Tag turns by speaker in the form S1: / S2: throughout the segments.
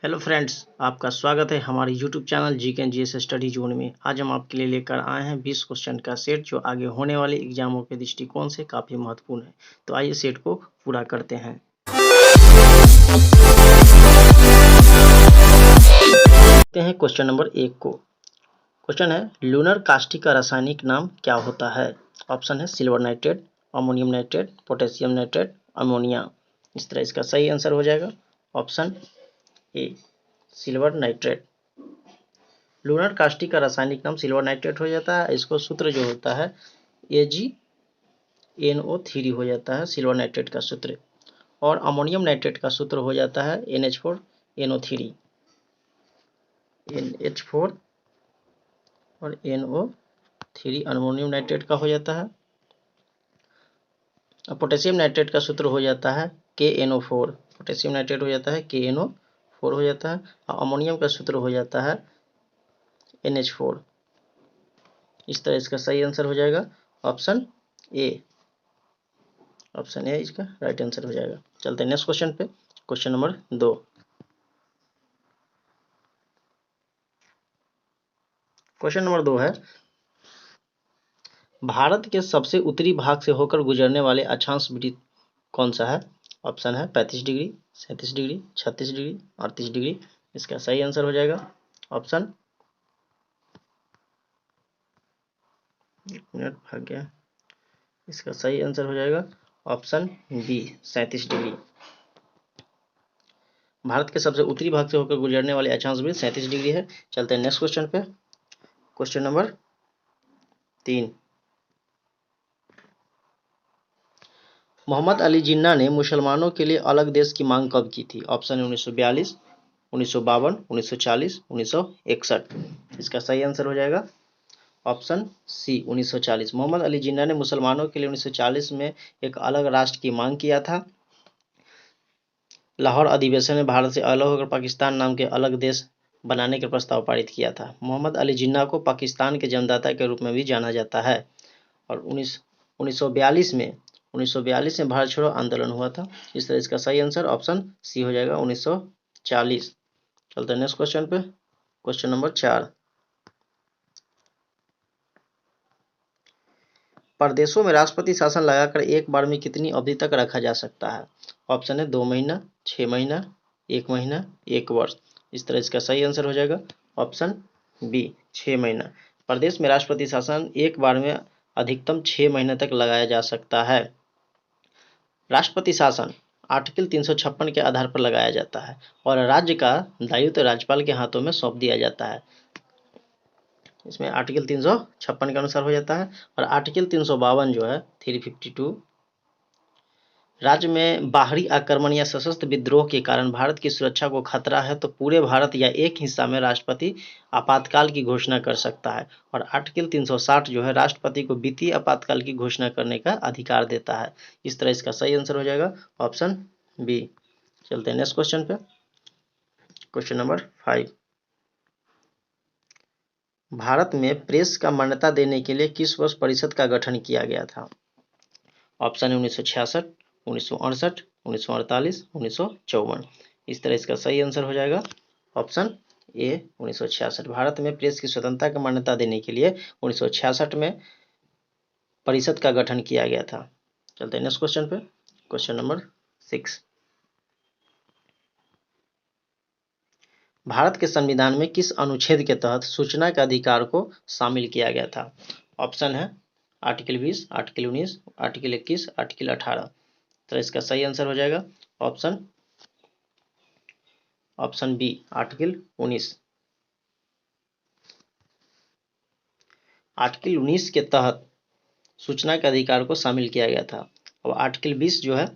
S1: Hello friends, आपका स्वागत है हमारे YouTube channel GK and GS study zone में। आज हम आपके लिए लेकर आए हैं 20 क्वेश्चन का सेट जो आगे होने वाले एग्जामों के दृष्टिकोण से काफ़ी महत्वपूर्ण है। तो आइए सेट को पूरा करते हैं। देखते हैं क्वेश्चन नंबर 1 को। क्वेश्चन है, लूनर कास्टिक का रासायनिक नाम क्या होता है? ऑप्शन है silver nitrate, ammonium nitrate, potassium nitrate, ammonia. इस तरह इसका सही आंसर हो जाएगा option A, silver nitrate. Lunar caustic का रासायनिक नाम सिल्वर नाइट्रेट हो जाता है। इसको सूत्र जो होता है AgNO3 हो जाता है सिल्वर नाइट्रेट का सूत्र, और अमोनियम नाइट्रेट का सूत्र हो जाता है NH4NO3 NH4 और NO3 अमोनियम नाइट्रेट का हो जाता है। और पोटेशियम नाइट्रेट का सूत्र हो जाता है KNO4, पोटेशियम नाइट्रेट हो जाता है KNO4 हो जाता है। और अमोनियम का सूत्र हो जाता है NH4। इस तरह इसका सही आंसर हो जाएगा ऑप्शन ए। ऑप्शन ए इसका राइट आंसर हो जाएगा। चलते हैं नेक्स्ट क्वेश्चन पे। Question number 2। क्वेश्चन नंबर 2 है, भारत के सबसे उत्तरी भाग से होकर गुजरने वाले अक्षांश वृत्त कौन सा है? ऑप्शन है 35 डिग्री, 37 डिग्री, 36 डिग्री, 38 डिग्री। इसका सही आंसर हो जाएगा ऑप्शन, एक मिनट भाग गया, इसका सही आंसर हो जाएगा ऑप्शन बी, 37 डिग्री। भारत के सबसे उत्तरी भाग से होकर गुजरने वाले अक्षांश वृत्त 37 डिग्री है। चलते हैं नेक्स्ट क्वेश्चन पे। Question number 3। मोहम्मद अली जिन्ना ने मुसलमानों के लिए अलग देश की मांग कब की थी? ऑप्शन है 1942, 1952, 1940, 1961। इसका सही आंसर हो जाएगा ऑप्शन सी, 1940। मोहम्मद अली जिन्ना ने मुसलमानों के लिए 1940 में एक अलग राष्ट्र की मांग किया था। लाहौर अधिवेशन में भारत से अलग होकर पाकिस्तान नाम के अलग देश बनाने का प्रस्ताव पारित किया था। मोहम्मद अली जिन्ना को पाकिस्तान के जन्मदाता के रूप में भी जाना जाता है। और 1942 में भारत छोड़ो आंदोलन हुआ था। इस तरह इसका सही आंसर ऑप्शन सी हो जाएगा 1940। चलते हैं नेक्स्ट क्वेश्चन पे। Question number 4। प्रदेशों में राष्ट्रपति शासन लगाकर एक बार में कितनी अवधि तक रखा जा सकता है? ऑप्शन है 2 महीना, 6 महीना, 1 महीना, 1 वर्ष। इस तरह इसका सही आंसर हो जाएगा ऑप्शन बी, 6 महीना। प्रदेश में राष्ट्रपति शासन एक बार में अधिकतम 6 महीने तक लगाया जा सकता है। राष्ट्रपति शासन आर्टिकल 356 के आधार पर लगाया जाता है और राज्य का दायित्व राज्यपाल के हाथों में सौंप दिया जाता है। इसमें आर्टिकल 356 के अनुसार हो जाता है। और आर्टिकल 352 जो है 352, राज्य में बाहरी आक्रमण या सशस्त्र विद्रोह के कारण भारत की सुरक्षा को खतरा है तो पूरे भारत या एक हिस्सा में राष्ट्रपति आपातकाल की घोषणा कर सकता है। और आर्टिकल 360 जो है राष्ट्रपति को वित्तीय आपातकाल की घोषणा करने का अधिकार देता है। इस तरह इसका सही आंसर हो जाएगा ऑप्शन बी। चलते हैं नेक्स्ट क्वेश्चन पे। Question number 5। भारत में प्रेस का मान्यता देने के लिए किस वर्ष परिषद का गठन किया गया था? ऑप्शन है 1966, 1968, 1948, 1954। इस तरह इसका सही आंसर हो जाएगा ऑप्शन ए, 1966। भारत में प्रेस की स्वतंत्रता की मान्यता देने के लिए 1966 में परिषद का गठन किया गया था। चलते हैं नेक्स्ट क्वेश्चन पे। Question number 6। भारत के संविधान में किस अनुच्छेद के तहत सूचना के अधिकार को शामिल किया गया था? ऑप्शन है आर्टिकल 20, आर्टिकल 19, आर्टिकल 21, आर्टिकल 18। तो इसका सही आंसर हो जाएगा ऑप्शन बी, आर्टिकल 19। आर्टिकल 19 के तहत सूचना के अधिकार को शामिल किया गया था। और आर्टिकल 20 जो है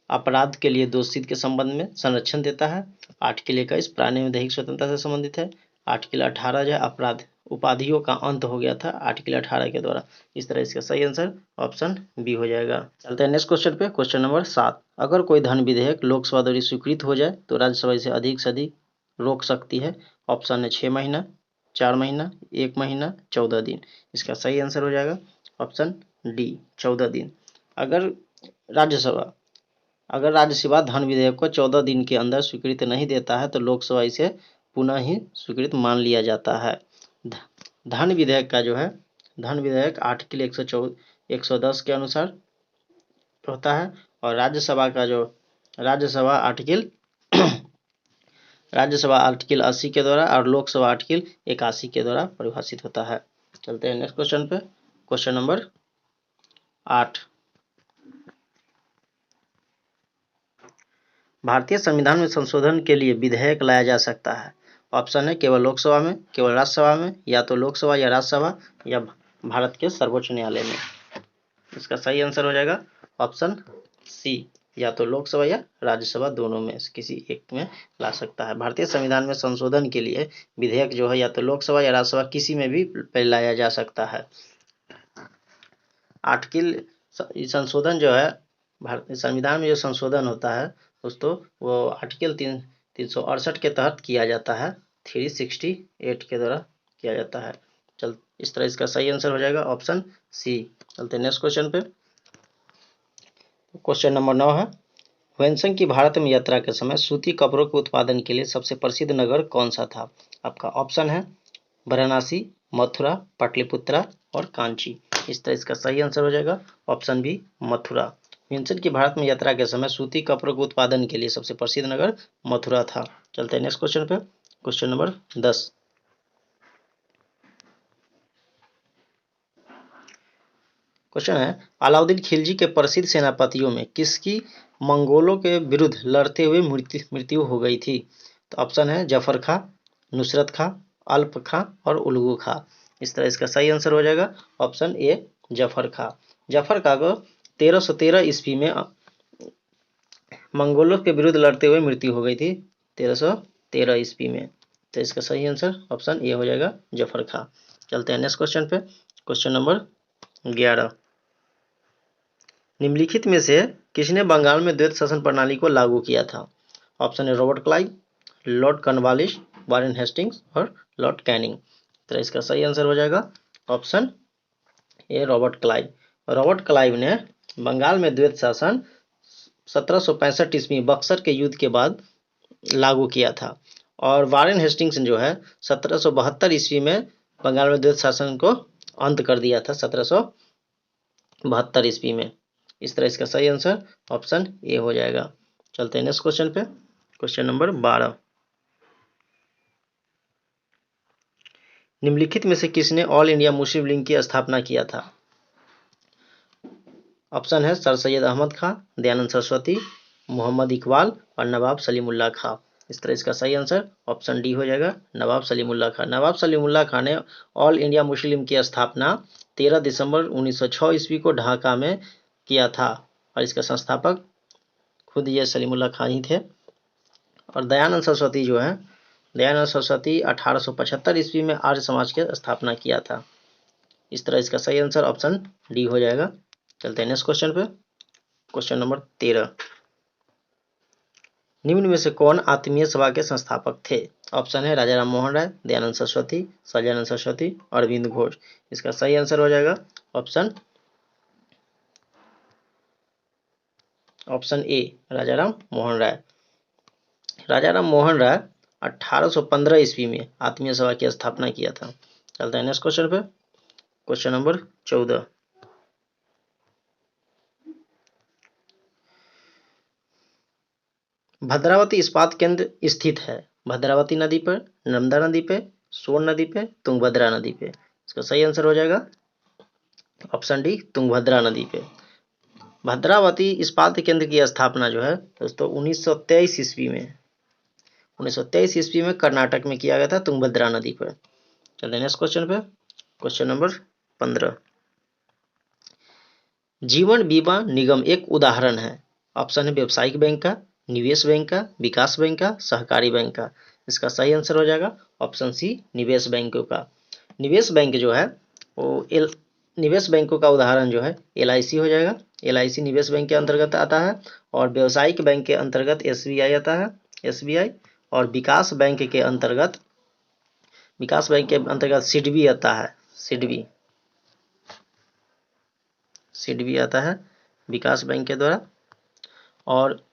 S1: अपराध के लिए दोषित के संबंध में संरक्षण देता है। आर्टिकल 21 प्राणी में दैहिक स्वतंत्रता से संबंधित है। आर्टिकल 18 जो है अपराध उपाधियों का अंत हो गया था आर्टिकल 18 के द्वारा। इस तरह इसका सही आंसर ऑप्शन बी हो जाएगा। चलते हैं नेक्स्ट क्वेश्चन पे। Question number 7। अगर कोई धन विधेयक लोकसभा द्वारा स्वीकृत हो जाए तो राज्यसभा इसे अधिक से अधिक रोक सकती है। ऑप्शन है 6 महीना, 4 महीना, 1 महीना, 14 दिन। इसका सही आंसर हो जाएगा ऑप्शन डी, 14 दिन। अगर राज्यसभा अगर राज्यसभा धन विधेयक को 14 दिन के अंदर स्वीकृति नहीं देता है तो लोकसभा इसे पुनः ही स्वीकृत मान लिया जाता है। धन विधेयक का जो है, धन विधेयक आर्टिकल 110 के अनुसार होता है, और राज्यसभा का जो राज्यसभा आर्टिकल 80 के द्वारा और लोकसभा आर्टिकल 81 के द्वारा परिभाषित होता है। चलते हैं नेक्स्ट क्वेश्चन पे। Question number 8। भारतीय संविधान में संशोधन के लिए विधेयक लाया जा सकता है। ऑप्शन है केवल लोकसभा में, केवल राज्यसभा में, या तो लोकसभा या राज्यसभा, या भारत के सर्वोच्च न्यायालय में। इसका सही आंसर हो जाएगा ऑप्शन सी, या तो लोकसभा या राज्यसभा, दोनों में से किसी एक में ला सकता है। भारतीय संविधान में संशोधन के लिए विधेयक जो है या तो लोकसभा या राज्यसभा किसी में भी लाया जा सकता है। आर्टिकल संशोधन जो है, भारतीय संविधान में जो संशोधन होता है दोस्तों, वो आर्टिकल 368 के तहत किया जाता है, 368 के द्वारा किया जाता है। चल, इस तरह इसका सही आंसर हो जाएगा ऑप्शन सी। चलते हैं नेक्स्ट क्वेश्चन पे। क्वेश्चन नंबर 9 है, ह्वेनसांग की भारत में यात्रा के समय सूती कपड़ों के उत्पादन के लिए सबसे प्रसिद्ध नगर कौन सा था? आपका ऑप्शन है वाराणसी, मथुरा, पाटलिपुत्रा और कांची। इस तरह इसका सही आंसर हो जाएगा ऑप्शन बी, मथुरा। ह्वेनसांग की भारत में यात्रा के समय सूती कपड़ों के उत्पादन के लिए सबसे प्रसिद्ध नगर मथुरा था। चलते हैं नेक्स्ट क्वेश्चन पे। Question number 10। क्वेश्चन है, अलाउद्दीन खिलजी के प्रसिद्ध सेनापतियों में किसकी मंगोलों के विरुद्ध लड़ते हुए मृत्यु हो गई थी? तो ऑप्शन है जफर खां, नुसरत खां, अल्प खां और उलगू खां। इस तरह इसका सही आंसर हो जाएगा ऑप्शन ए, जफर खां। जफर खां को 1313 ईस्वी में मंगोलों के विरुद्ध लड़ते हुए मृत्यु हो गई थी, 1313 ईस्वी में। तो इसका सही आंसर ऑप्शन ए हो जाएगा, जफर खां। चलते हैं नेक्स्ट क्वेश्चन पे। Question number 11। निम्नलिखित में से किसने बंगाल में द्वैत शासन प्रणाली को लागू किया था? ऑप्शन है Robert Clive, Lord Cornwallis, Warren Hastings और लॉर्ड कैनिंग। तो इसका सही आंसर हो जाएगा option A, Robert Clive. Robert Clive ने बंगाल में द्वैत शासन 1765 ईस्वी बक्सर के युद्ध के बाद लागू किया था, और वारेन हेस्टिंग्स जो है 1772 ईस्वी में बंगाल में द्वैत शासन को अंत कर दिया था, 1772 ईस्वी में। इस तरह इसका सही आंसर ऑप्शन ए हो जाएगा। चलते हैं नेक्स्ट क्वेश्चन पे। Question number 12। निम्नलिखित में से किसने ऑल इंडिया मुस्लिम लीग की स्थापना किया था? ऑप्शन है सर सैयद अहमद खां, दयानंद सरस्वती, मोहम्मद इकबाल और नवाब सलीमुल्लाह खां। इस तरह इसका सही आंसर ऑप्शन डी हो जाएगा, नवाब सलीमुल्लाह खां। नवाब सलीमुल्लाह खां ने ऑल इंडिया मुस्लिम लीग की स्थापना 13 दिसंबर 1906 ईस्वी को ढाका में किया था, और इसका संस्थापक खुद ये सलीमुल्लाह खां ही थे। और दयानंद सरस्वती जो है, दयानंद सरस्वती 1875 ईस्वी में आर्य समाज की स्थापना किया था। इस तरह इसका सही आंसर ऑप्शन डी हो जाएगा। चलते हैं नेक्स्ट क्वेश्चन पे। Question number 13। निम्न में से कौन आत्मीय सभा के संस्थापक थे? ऑप्शन है राजा राम मोहन राय, दयानंद सरस्वती, सहजानंद सरस्वती, अरविंद घोष। इसका सही आंसर हो जाएगा ऑप्शन ए, राजा राम मोहन राय। राजा राम मोहन राय 1815 ईस्वी में आत्मीय सभा की स्थापना किया था। चलते हैं नेक्स्ट क्वेश्चन पे। Question number 14। भद्रावती इस्पात केंद्र स्थित है भद्रावती नदी पर, नर्मदा नदी पे, सोन नदी पे, तुंगभद्रा नदी पे। इसका सही आंसर हो जाएगा ऑप्शन डी, तुंगभद्रा नदी पे। भद्रावती इस्पात केंद्र की स्थापना जो है दोस्तों 1923 ईस्वी में 1923 ईस्वी में कर्नाटक में किया गया था, तुंगभद्रा नदी पर। चलते हैं नेक्स्ट क्वेश्चन पे। Question number 15। जीवन बीमा निगम एक उदाहरण है। ऑप्शन है व्यावसायिक बैंक का, निवेश बैंक का, विकास बैंक का, सहकारी बैंक का। इसका सही आंसर हो जाएगा ऑप्शन सी, निवेश बैंकों का। निवेश बैंक जो है वो निवेश बैंकों का उदाहरण जो है LIC हो जाएगा। LIC निवेश बैंक के अंतर्गत आता है, और व्यावसायिक बैंक के अंतर्गत SBI आता है, SBI। और विकास बैंक के अंतर्गत सिडबी आता है, सिडबी आता है विकास बैंक के द्वारा। और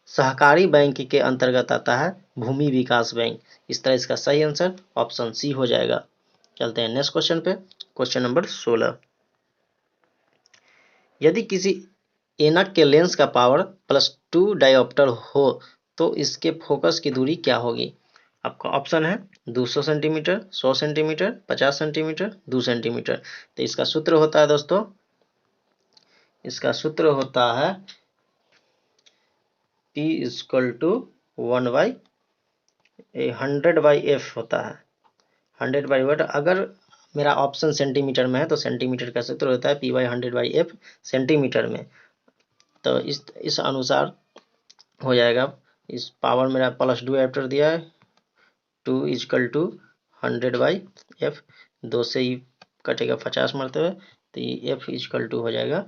S1: सहकारी बैंक के अंतर्गत आता है भूमि विकास बैंक। इस तरह इसका सही आंसर ऑप्शन सी हो जाएगा। चलते हैं नेक्स्ट क्वेश्चन पे, क्वेश्चन नंबर 16। यदि किसी ऐनक के लेंस का पावर +2 डायोप्टर हो तो इसके फोकस की दूरी क्या होगी? आपका ऑप्शन है 200 सेंटीमीटर, 100 सेंटीमीटर, 50 सेंटीमीटर, 2 सेंटीमीटर। तो इसका सूत्र होता है दोस्तों, इसका सूत्र होता है P = 100/f होता है, 100/100। अगर मेरा ऑप्शन सेंटीमीटर में है तो सेंटीमीटर का सूत्र होता है P/100/f सेंटीमीटर में। तो इस अनुसार हो जाएगा। इस पावर मेरा +2 डायोप्टर दिया है, 2 = 100/f, 2 से ही कटेगा 50 मरतबे, तो ये f = हो जाएगा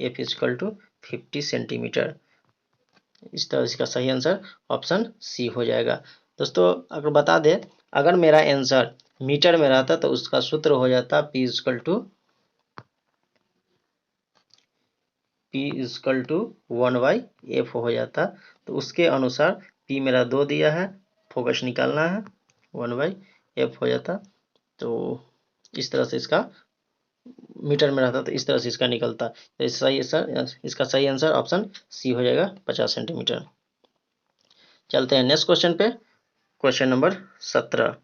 S1: f = 50 सेंटीमीटर। इस तरह इसका सही आंसर ऑप्शन सी हो जाएगा। दोस्तों अगर बता दें, अगर मेरा आंसर मीटर में रहता तो उसका सूत्र हो जाता P = 1/f हो जाता। तो उसके अनुसार P मेरा 2 दिया है, फोकस निकालना है, 1/f हो जाता। तो इस तरह से इसका मीटर में रहता तो इस तरह से इसका निकलता। तो इसका सही आंसर ऑप्शन सी हो जाएगा, 50 सेंटीमीटर। चलते हैं नेक्स्ट क्वेश्चन पे, क्वेश्चन नंबर 17।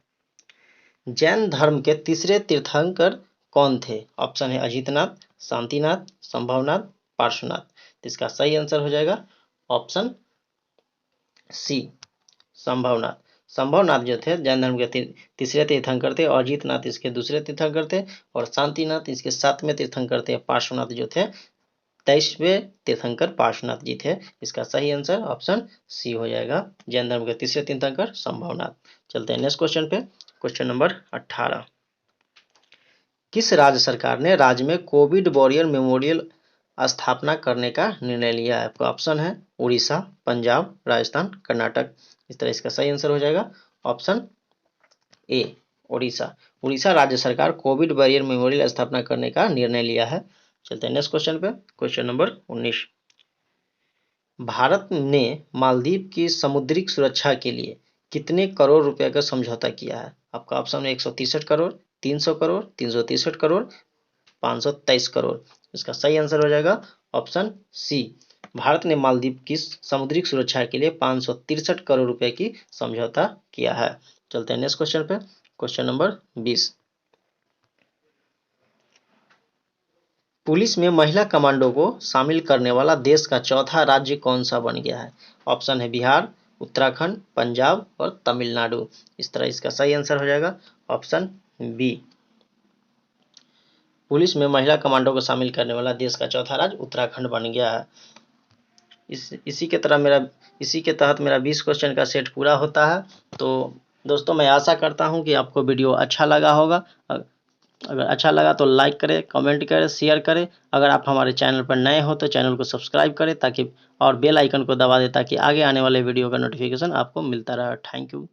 S1: जैन धर्म के तीसरे तीर्थंकर कौन थे? ऑप्शन है अजितनाथ, शांतिनाथ, संभवनाथ, पार्श्वनाथ। तो इसका सही आंसर हो जाएगा ऑप्शन सी, संभवनाथ। संभवनाथ जो थे जैन धर्म के तीसरे तीर्थंकर थे, और अजितनाथ इसके दूसरे तीर्थंकर थे, और शांतिनाथ इसके 7वें तीर्थंकर थे। पार्श्वनाथ जो थे 23वें तीर्थंकर पार्श्वनाथ जी थे। इसका सही आंसर ऑप्शन सी हो जाएगा, जैन धर्म के तीसरे तीर्थंकर संभवनाथ। चलते हैं नेक्स्ट क्वेश्चन पे, क्वेश्चन नंबर 18। किस राज्य सरकार ने राज्य में कोविड वॉरियर मेमोरियल स्थापना करने का निर्णय लिया है? आपका ऑप्शन है उड़ीसा, पंजाब, राजस्थान, कर्नाटक। इस तरह इसका सही आंसर हो जाएगा ऑप्शन ए, उड़ीसा। उड़ीसा राज्य सरकार कोविड वॉरियर मेमोरियल स्थापना करने का निर्णय लिया है। चलते हैं नेक्स्ट क्वेश्चन पे, क्वेश्चन नंबर 19। भारत ने मालदीव की समुद्रिक सुरक्षा के लिए कितने करोड़ रुपए का समझौता किया है? आपका ऑप्शन है 163 करोड़, 300 करोड़, 363 करोड़, 523 करोड़। इसका सही आंसर हो जाएगा ऑप्शन सी, भारत ने मालदीव की समुद्रिक सुरक्षा के लिए 563 करोड़ रुपए की समझौता किया है। चलते हैं नेक्स्ट क्वेश्चन पे, क्वेश्चन नंबर 20। पुलिस में महिला कमांडो को शामिल करने वाला देश का चौथा राज्य कौन सा बन गया है? ऑप्शन है बिहार, उत्तराखंड, पंजाब और तमिलनाडु। इस तरह इसका सही आंसर हो जाएगा ऑप्शन बी, पुलिस में महिला कमांडो को शामिल करने वाला देश का चौथा राज्य उत्तराखंड बन गया है। इसी के तहत मेरा 20 क्वेश्चन का सेट पूरा होता है। तो दोस्तों मैं आशा करता हूं कि आपको वीडियो अच्छा लगा होगा। अगर अच्छा लगा तो लाइक करें, कमेंट करें, शेयर करें। अगर आप हमारे चैनल पर नए हो तो चैनल को सब्सक्राइब करें, ताकि और बेल आइकन को दबा दें ताकि आगे आने वाले वीडियो का नोटिफिकेशन आपको मिलता रहे। Thank you.